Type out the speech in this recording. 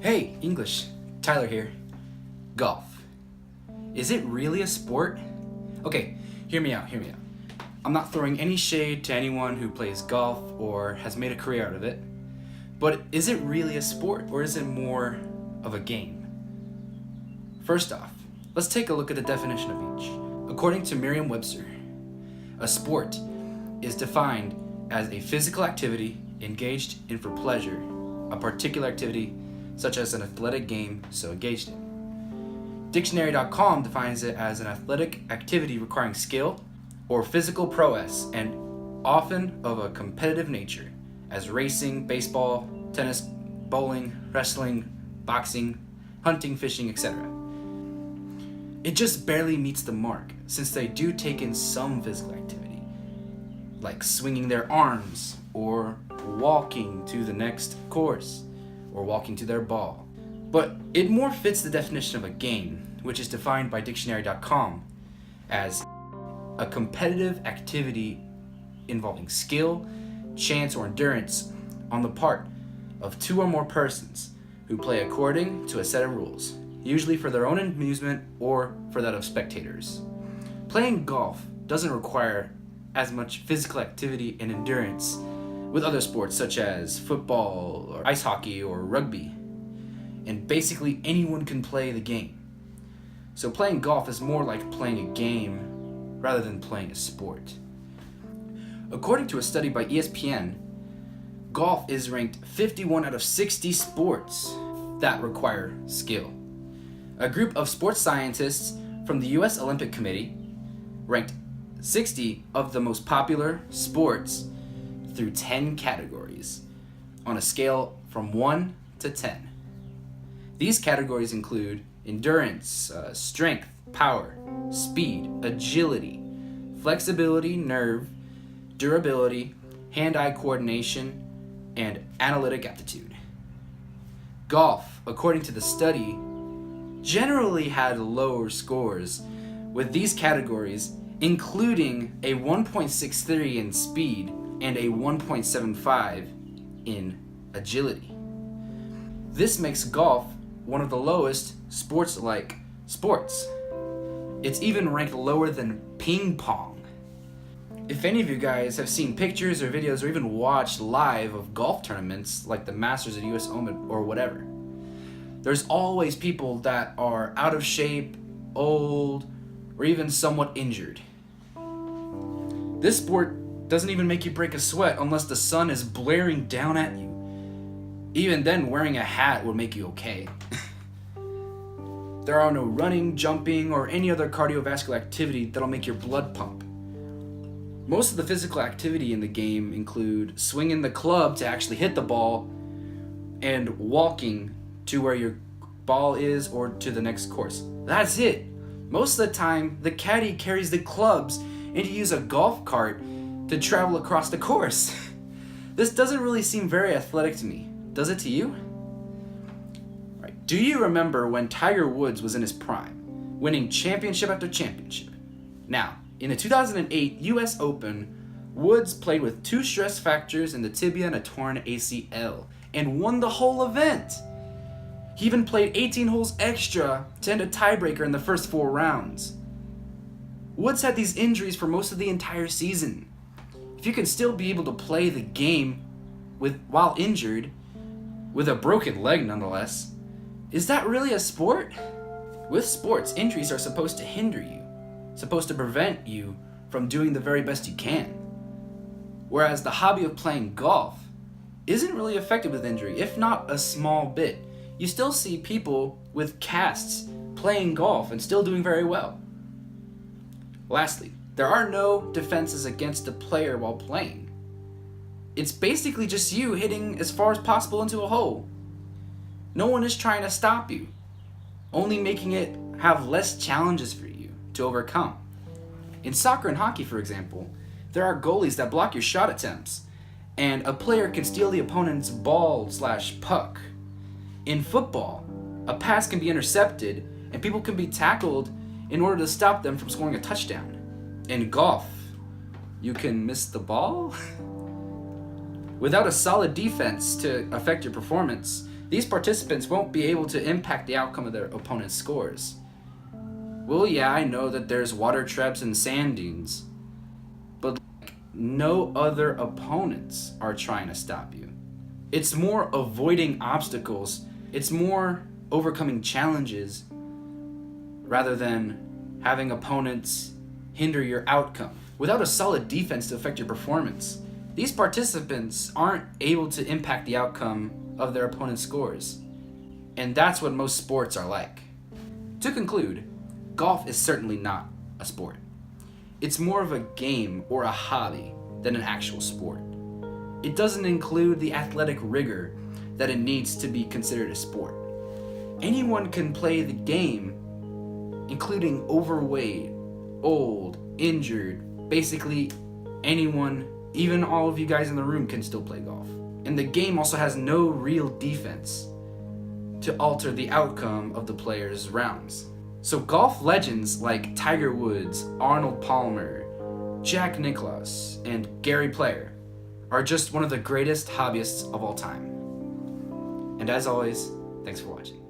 Hey, English. Tyler here. Golf. Is it really a sport? Okay, hear me out. I'm not throwing any shade to anyone who plays golf or has made a career out of it, but is it really a sport or is it more of a game? First off, let's take a look at the definition of each. According to Merriam-Webster, a sport is defined as a physical activity engaged in for pleasure, a particular activity such as an athletic game so engaged in. Dictionary.com defines it as an athletic activity requiring skill or physical prowess and often of a competitive nature, as racing, baseball, tennis, bowling, wrestling, boxing, hunting, fishing, etc. It just barely meets the mark since they do take in some physical activity, like swinging their arms or walking to the next course or walking to their ball. But it more fits the definition of a game, which is defined by dictionary.com as a competitive activity involving skill, chance, or endurance on the part of two or more persons who play according to a set of rules, usually for their own amusement or for that of spectators. Playing golf doesn't require as much physical activity and endurance with other sports such as football or ice hockey or rugby, and basically anyone can play the game. So playing golf is more like playing a game rather than playing a sport. According to a study by ESPN, golf is ranked 51 out of 60 sports that require skill. A group of sports scientists from the US Olympic Committee ranked 60 of the most popular sports through 10 categories on a scale from 1 to 10. These categories include endurance, strength, power, speed, agility, flexibility, nerve, durability, hand-eye coordination, and analytic aptitude. Golf, according to the study, generally had lower scores, with these categories including a 1.63 in speed and a 1.75 in agility. This makes golf one of the lowest sports-like sports. It's even ranked lower than ping pong. If any of you guys have seen pictures or videos or even watched live of golf tournaments like the Masters or the US Open or whatever, there's always people that are out of shape, old, or even somewhat injured. This sport doesn't even make you break a sweat unless the sun is blaring down at you. Even then, wearing a hat would make you okay. There are no running, jumping, or any other cardiovascular activity that'll make your blood pump. Most of the physical activity in the game include swinging the club to actually hit the ball and walking to where your ball is or to the next course. That's it. Most of the time, the caddy carries the clubs and you use a golf cart to travel across the course. This doesn't really seem very athletic to me. Does it to you? Right. Do you remember when Tiger Woods was in his prime, winning championship after championship? Now, in the 2008 US Open, Woods played with 2 stress fractures in the tibia and a torn ACL and won the whole event. He even played 18 holes extra to end a tiebreaker in the first 4 rounds. Woods had these injuries for most of the entire season. If you can still be able to play the game while injured, with a broken leg nonetheless, is that really a sport? With sports, injuries are supposed to hinder you, supposed to prevent you from doing the very best you can. Whereas the hobby of playing golf isn't really affected with injury, if not a small bit. You still see people with casts playing golf and still doing very well. Lastly, there are no defenses against the player while playing. It's basically just you hitting as far as possible into a hole. No one is trying to stop you, only making it have less challenges for you to overcome. In soccer and hockey, for example, there are goalies that block your shot attempts, and a player can steal the opponent's ball/puck. In football, a pass can be intercepted and people can be tackled in order to stop them from scoring a touchdown. In golf, you can miss the ball? Without a solid defense to affect your performance, These participants won't be able to impact the outcome of their opponent's scores. Well, yeah, I know that there's water traps and sand dunes, but no other opponents are trying to stop you. It's more avoiding obstacles, it's more overcoming challenges rather than having opponents hinder your outcome. Without a solid defense to affect your performance, these participants aren't able to impact the outcome of their opponent's scores. And that's what most sports are like. To conclude, golf is certainly not a sport. It's more of a game or a hobby than an actual sport. It doesn't include the athletic rigor that it needs to be considered a sport. Anyone can play the game, including overweight, old, injured, basically anyone, even all of you guys in the room can still play golf. And the game also has no real defense to alter the outcome of the player's rounds. So golf legends like Tiger Woods, Arnold Palmer, Jack Nicklaus, and Gary Player are just one of the greatest hobbyists of all time. And as always, thanks for watching.